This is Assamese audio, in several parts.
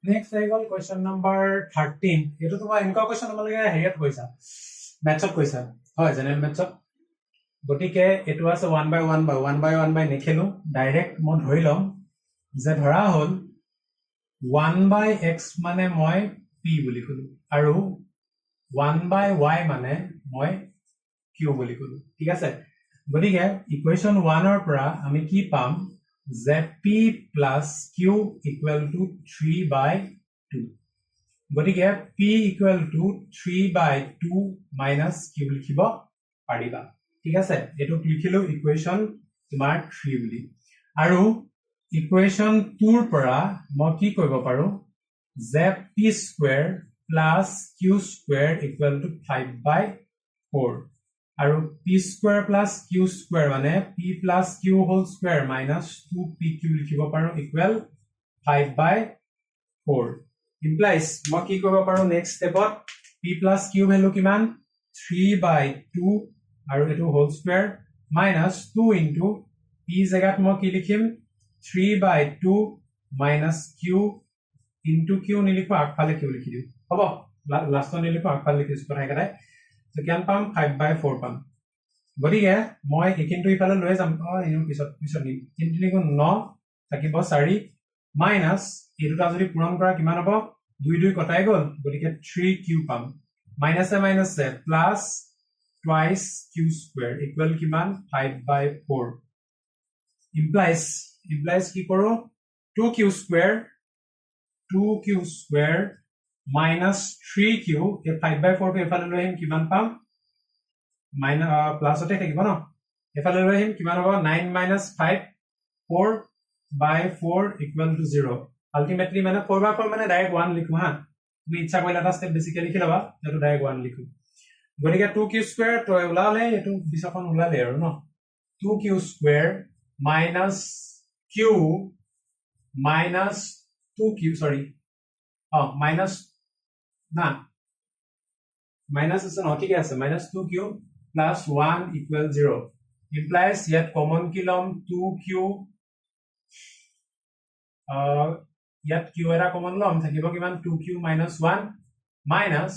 Next I got question number 13. Eto tuma enka question namalage heriat koisa. Maths of koisa. Hoy general maths of. Gotike eto ase 1 by 1 by nekhelu direct mon dhori lom je dhara hol 1 by x mane moi p boli kolu aru 1 by y mane moi q boli kolu. ঠিক আছে গতিকে ইকুয়েশন 1 ৰ পৰা আমি কি পাম যে p plus q equal to 3 by 2 গতিকে p equal to 3 by 2 minus q লিখিব পাৰিবা ঠিক আছে এটো লিখিলো ইকুয়েশন তোমাৰ 3 বুলি আৰু ইকুয়েশন 2 ৰ পৰা মই কি কৰিব পাৰো যে p square plus q square equal to 5 by 4 আৰু p square plus q square মানে p plus q whole square minus 2pq লিখিব পাৰো equal 5 by 4 implies মই কি কৰিব পাৰো next stepত p plus q value কিমান 3 by 2 আৰু এটো whole square minus 2 into p জায়গাত মই কি লিখিম 3 by 2 minus q into q নিলিখো আগফালে q লিখি দিও হ'ব লাষ্টত নিলিখো আগফালে লিখিছো কথা একাই So kian pam 5 by 4 pam. গতিকে মই একিনটো ইফালে লৈ যাম ইনো পিছত নি 3 গুণ 9 থাকিব 4 মাইনাস এটোটা যদি পূৰণ কৰা কিমান হ'ব 2 2 কটাই গল গতিকে 3q পাম মাইনাস এ plus twice q square equal কিমান 5 by 4 implies কি কৰো 2q square minus 3q A 5 by 4 पे এফালে লৈ আহিম কিমান পাম মাইনাস প্লাসতে থাকিব ন এফালে লৈ আহিম কিমান হ'ব 9 minus 5 4 by 4 equal to 0 ultimately মানে 4 by 4 মানে ডাইরেক্ট 1 লিখো হা তুমি ইচ্ছা কৰিলে এটা স্টেপ বেসিক্যালি লিখি লবা এটো ডাইরেক্ট 1 লিখো গতিকে 2q square তো ওলালে এটো বিছখন ওলালে আৰু ন 2q square minus q minus 2q sorry minus না minus is not ঠিক আছে minus 2q plus 1 equal 0 implies yet common kilom 2q yet q era common lom থাকিব কিমান 2q minus 1 minus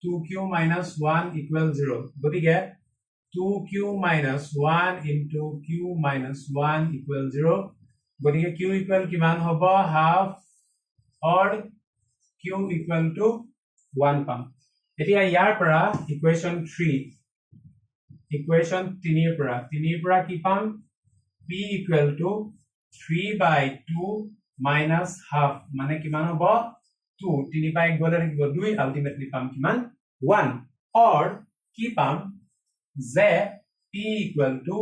2q minus 1 equal 0 গতিকে 2q minus 1 into q minus 1 equal 0 গতিকে q equal কিমান হ'ব half or q equal to 1 পাম এতিয়া ইয়াৰ পৰা ইকুয়েশন 3 ইকুয়েশন 3 ৰ পৰা কি পাম p equal to 3 by 2 minus half মানে কিমান হ'ব 2 3 by 1 গলে থাকিব 2 আলটিমেটলি পাম কিমান 1 or কি পাম যে p equal to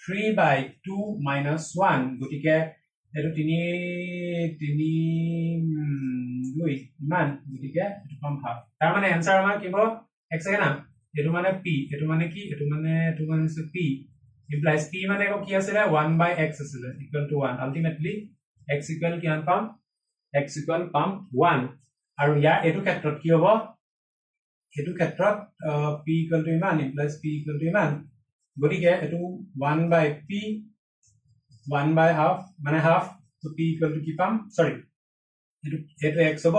3 by 2 minus 1 গতিকে এটো 3 2 মান গতিকে এটো পাম হাফ তাৰ মানে आंसर আমাৰ কি হ'ব এক সেকেন্ড এটো মানে p এটো মানে কি এটো মানে p implies p মানে কি আছিল 1 by x আছিল equal to 1 ultimately x equal কিমান পাম x equal পাম 1 আৰু ইয়াৰ এটো ক্ষেত্ৰত কি হ'ব এটো ক্ষেত্ৰত p equal to ইমান implies p equal to ইমান গতিকে এটো 1 by p 1 by half মানে half so p equal to কি পাম সরি এটো x হ'ব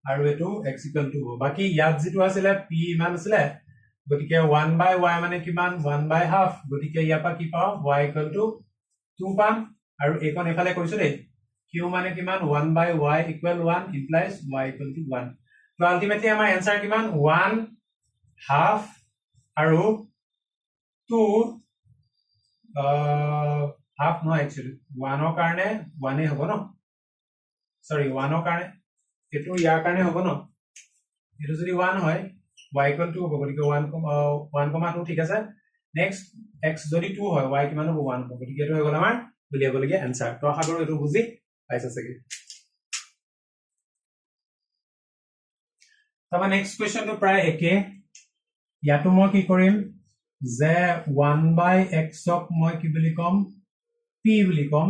আৰু এটো x equal to হ'ব বাকি ইয়াত যেটো আছিল p ইমান আছিল গতিকে 1 by y মানে কিমান 1 by half গতিকে ইয়াৰ পৰা কি পাম y equal to 2 পাম আৰু এইখন এফালে কৈছো দেই q মানে কিমান 1 by y equal 1 implies y equal to 1 তো আলটিমেটলি আমাৰ आंसर কিমান 1 half আৰু 2 half no actually 1 ৰ কাৰণে 1 এ হ'ব ন সৰি 1 ৰ কাৰণে এটো ইয়াৰ কাৰণে হ'ব ন এটো যদি 1 হয় y equal to হ'ব গতিকে 1,2 ঠিক আছে নেক্সট x যদি 2 হয় y কিমান হ'ব 1 হ'ব গতিকে এটো হৈ গল আমাৰ উলিয়াব লাগে आंसर তো আশা কৰো এটো বুজি পাইছা সকি তবা নেক্সট কোৱেশ্চন তো প্ৰায় একে ইয়াতো মই কি কৰিম যে 1 by x ক মই কি বুলি কম p বুলি কম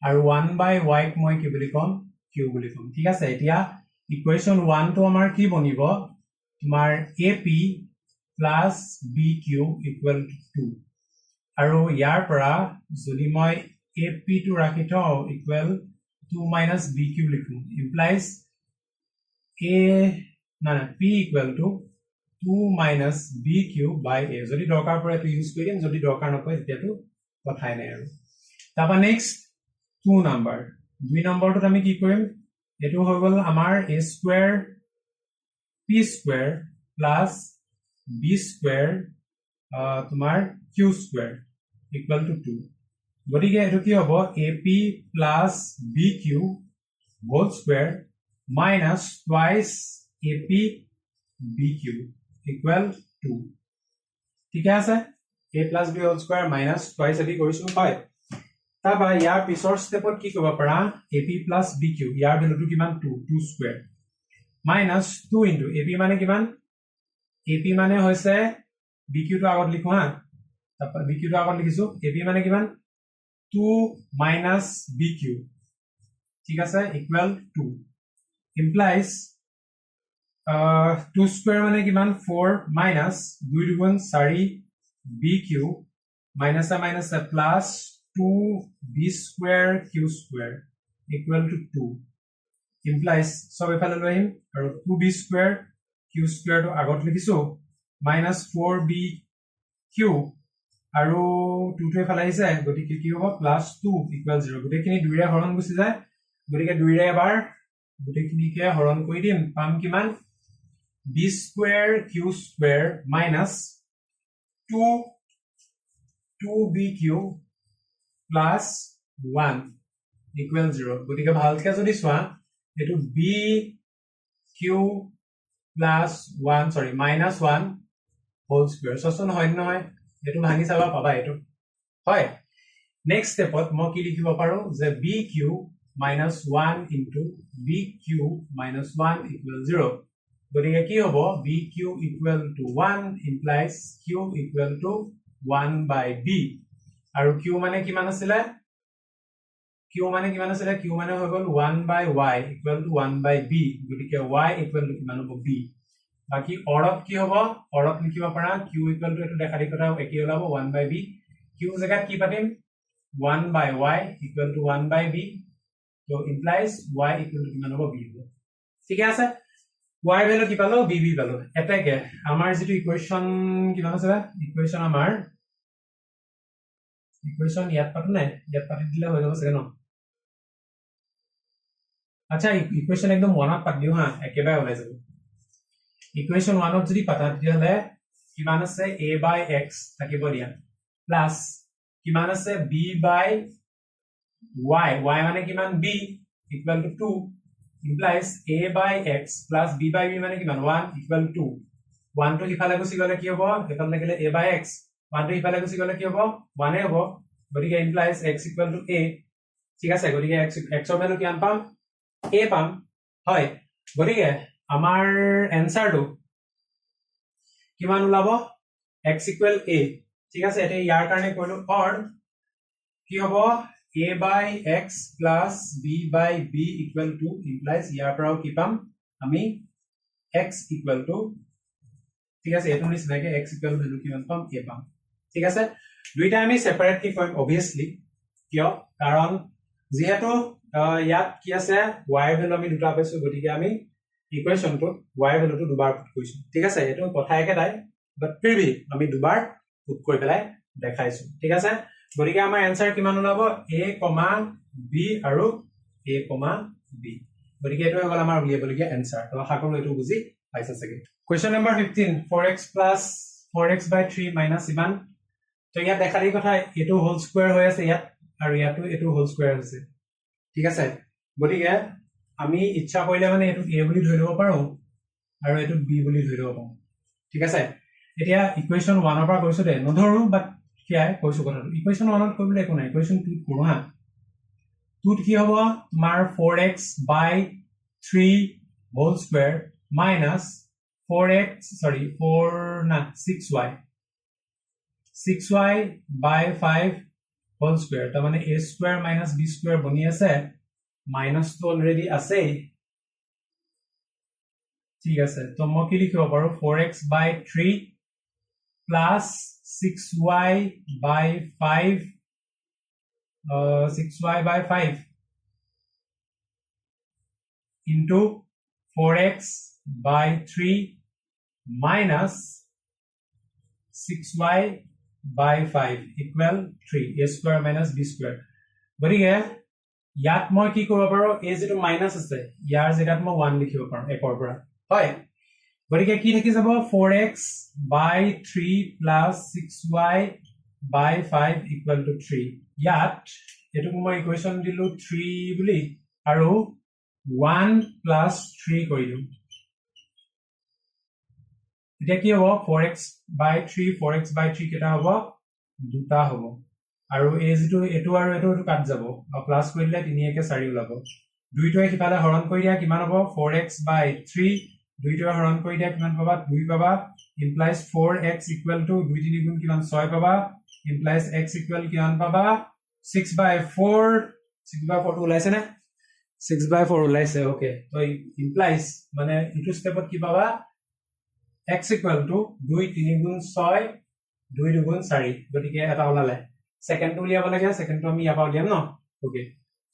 আৰু 1 by y ক মই কি বুলি কম q বুলি কম ঠিক আছে এতিয়া ইকুয়েশন 1 তো আমাৰ কি বনিব তোমাৰ ap plus bq equal to 2 আৰু ইয়াৰ পৰা যদি মই ap to ৰাখি থওঁ equal 2 minus b cube লিখো implies a না p equal to 2 minus b cube by a যদি দৰকাৰ পৰে তো ইউজ কৰিম যদি দৰকাৰ নপৰে তেতিয়া তো কথাই নাই আৰু তাপা নেক্সট 2 নাম্বাৰ 2 নম্বৰটো আমি কি কৰিম এটো হৈ গল আমাৰ a square p square plus b square তোমাৰ q square equal to 2 গতিকে এটো কি হ'ব ap plus bq whole square minus twice ap bq equal to ঠিক আছে a plus b whole square minus twice ap কৰিছো হয় তাবা ইয়াৰ পিছৰ স্টেপত কি কৰিব পাৰা ap plus bq ইয়াৰ ভ্যালুটো কিমান 2 square minus 2 into ap মানে কিমান ap মানে হৈছে bq টো আগত লিখো হা তাপা bq টো আগত লিখিছো ap মানে কিমান 2 minus bq ঠিক আছে equal to implies 2 square মানে কিমান 4 minus 2 দুগুণ 4 bq minus a minus a plus 2 b square q square equal to 2 implies সব এফালে লৈ আহিম আৰু 2b square q square টো আগত লিখিছো minus 4b q আৰু 2 টো এফালে আহিছে গতিকে কি হ'ব plus 2 equal 0 গতিখিনি দুইৰে হৰণ গুছি যায় গতিকে দুইৰে এবাৰ গতিখিনিকে হৰণ কৰি দিম পাম কিমান b square q square minus 2bq plus 1 equal 0 গতিকে ভালকে যদি চোৱা এটো bq plus 1 sorry minus 1 whole square সচন হয় নহয় এটো ভাঙি চাবা পাবা এটো হয় নেক্সট স্টেপত মই কি লিখিব পাৰো যে bq minus 1 into bq minus 1 equal 0 গতিকে কি হ'ব bq equal to 1 implies q equal to 1 by b আৰু q মানে কিমান আছিল q মানে হৈ গল 1 by y equal to 1 by b গতিকে y equal to কিমান হ'ব b বাকি অৰত কি হ'ব অৰত লিখিব পাৰা q equal to এটো দেখা কথা একে ওলাব 1 by b q জায়গাত কি পাতিম 1 by y equal to 1 by b so implies y equal to কিমান হ'ব b হ'ব ঠিক আছে y ভ্যালু কি পালো b পালো এটাকে আমাৰ যেটো ইকুৱেচন কিমান আছে ইকুৱেচন আমাৰ ইকুৱেচন ইয়াত পাতো নাই ইয়াত পাতি দিলে হৈ যাব চাগে ন আচ্ছা ইকুৱেচন একদম 1 ত পাতি দিও হা একেবাৰে ওলাই যাব ইকুৱেচন 1 ত যদি পাতা তেতিয়ালে কিমান আছে a by x থাকিব দিয়া প্লাস কিমান আছে b by y y মানে কিমান b equal to 2 implies a by x plus b by b মানে কিমান 1 equal to 1 টো ইফালে গুছি গলে কি হ'ব এফালে গলে a by x 1 টো ইফালে গুছি গলে কি হ'ব 1 এ হ'ব গতিকে implies x equal to a ঠিক আছে গতিকে x ৰ ভ্যালু কিমান পাম a পাম হয় গতিকে আমাৰ এনসাৰটো কিমান ওলাব x equal a ঠিক আছে এটা ইয়াৰ কাৰণে কৰিলো or কি হ'ব a by x plus b by b equal to implies ইয়াৰ পৰাও কি পাম আমি x equal to ঠিক আছে এটো নিচিনাকে x equal ভ্যালু কিমান পাম a পাম ঠিক আছে দুইটা আমি সেপাৰেট কি কৰিম obviously কিয় কাৰণ যেহেতু ইয়াত কি আছে y ভ্যালু আমি দুটা পাইছো গতিকে আমি ইকুৱেচনটো y ভ্যালুটো দুবাৰ পুট কৰিছো ঠিক আছে এটো কথা একেটাই বাট ফিৰবি আমি দুবাৰ পুট কৰি পেলাই দেখাইছো ঠিক আছে গতিকে আমাৰ আনসাৰ কিমান ওলাব a, b আৰু a, b গতিকে এটো হৈ গল আমাৰ উলিয়াবলগীয়া আনসাৰ তো আশা কৰো এটো বুজি পাইছা চাগে question number 15 4x plus 4x by 3 minus ইমান তো ইয়াত দেখা দি কথা এটো হোল স্কয়াৰ হৈ আছে ইয়াত আৰু ইয়াতো এটো হোল স্কয়াৰ আছে ঠিক আছে গতিকে আমি ইচ্ছা কৰিলে মানে এটো a বুলি ধৰি লব পাৰো আৰু এটো b বুলি ধৰি লব পাৰো ঠিক আছে এতিয়া ইকুৱেচন 1 ৰ পৰা কৈছো দে নধৰো বাট কিয়া কৈছো কথাটো ইকুৱেচন 1 ত কৰিলে একো নাই ইকুৱেচন 2 কৰো হা 2 কি হ'ব তোমাৰ 4x by 3 whole square minus 6y by 5 whole square তাৰ মানে a square minus b square বনি আছে minus তো অলৰেডি আছে ঠিক আছে তো মই কি লিখিব পাৰো 4x by 3 plus 6y by 5 6y by 5 into 4x by 3 minus 6y by 5 equal 3 a square minus b square গতিকে ইয়াত মই কি কৰিব পাৰো a যেটো মাইনাস আছে ইয়াৰ জেগাত মই 1 লিখিব পাৰো একৰ পৰা হয় গতিকে কি থাকি যাব 4x by 3 plus 6y by 5 equal to 3 ইয়াত এটো মই ইকুয়েশন দিলো 3 বুলি আৰু 1 plus 3 কৰিলো এটা কি হ'ব 4x by 3 4x by 3 কেটা হ'ব দুটা হ'ব আৰু এই যেটো এটো আৰু এটো কাট যাব আৰু প্লাস কৰিলে 3 একে 4 ওলাব দুইটোৱে কিফালে হৰণ কৰি দিয়া কিমান হ'ব 4x by 3 দুইটোৱে হৰণ কৰি দিয়া কিমান পাবা 2 পাবা implies 4x equal to 2 3 গুণ কিমান 6 পাবা implies x equal কিমান পাবা 6 by 4 6 by 4 ওলাইছে না 6 by 4 ওলাইছে ওকে তো implies মানে ইটো স্টেপত কি পাবা x equal to 2 3 গুণ 6 2 2 গুণ 4 গতিকে এটা ওলালে সেকেন্ড টু লিয়াব লাগে সেকেন্ড টু আমি ইয়াপা উলিয়াম ন ওকে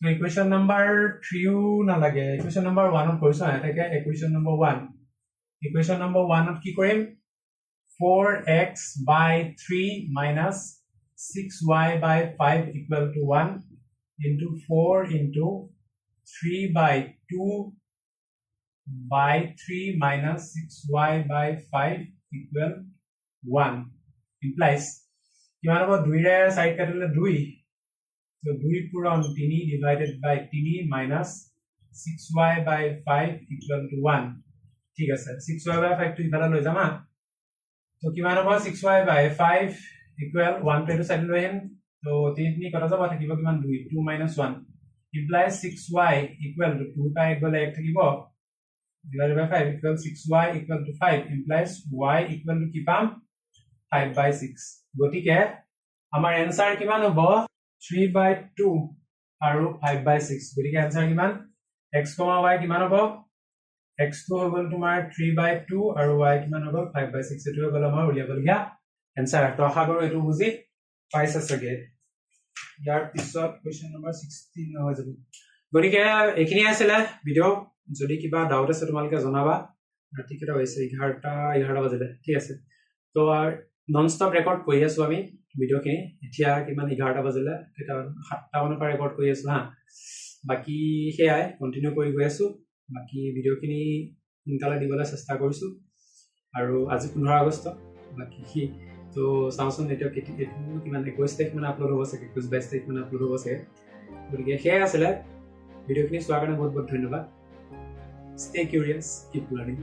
তো ইকুয়েশন নাম্বার 3 না লাগে ইকুয়েশন নাম্বার 1 ত কৰিছো এটাকে ইকুয়েশন নাম্বাৰ 1 ইকুয়েশন নাম্বাৰ 1 ত কি কৰিম 4x by 3 minus 6y by 5 equal to 1 into 4 into 3 by 2 by 3 minus 6y by 5 equal 1 implies কিমান হ'ব 2 ৰে সাইড কাটিলে 2 so 2 পূৰণ 3 divided by 3 minus 6y by 5 equal to 1 ঠিক আছে 6y by 5 টো ইফালে লৈ যাম তো কিমান হ'ব 6y by 5 equal 1 to side লৈ আহিম তো 3 3 কটা যাব থাকিব কিমান 2 2 minus 1 implies 6y equal to 2 টা গলে 1 থাকিব divided by 5 equal 6y equal to 5 implies y equal to কি পাম 5 by 6 গটিকে আমাৰ आंसर কিমান হ'ব 3 by 2 আৰু 5 by 6 গটিকে आंसर কিমান x, y কিমান হ'ব x2 হ'ল তোমাৰ 3 by 2 আৰু y কিমান হ'ব 5 by 6 এটো হ'ল আমাৰ উলিয়াবলগীয়া आंसर তো আশা কৰো এটো বুজি পাইছা সগে ইয়াৰ পিছত কোৱেশ্চন নম্বৰ 16 হৈ যাব গটিকে এখিনি আছিল ভিডিও যদি কিবা ডাউট আছে তোমালকে জনাবা ৰাতি কেটা হৈছে 11 বাজিলে ঠিক আছে তো নন স্টপ ৰেকৰ্ড কৰি আছো আমি ভিডিও খিনি এতিয়া কিমান 11 বাজিলে এটা 7টা মানৰ পৰা ৰেকৰ্ড কৰি আছো হা বাকি হেয়াই কন্টিনিউ কৰি গৈ আছো বাকি ভিডিও খিনি ইনকালা দিবলৈ চেষ্টা কৰিছো আৰু আজি 15 আগষ্ট বাকি তো সামসুং এটা কিমান 21 তাৰিখ মানে আপলোড হ'ব চাগে 22 তাৰিখ মানে আপলোড হ'ব চাগে গতিকে হেয়া আছিল ভিডিও খিনি চোৱাৰ কাৰণে বহুত বহুত ধন্যবাদ stay curious keep learning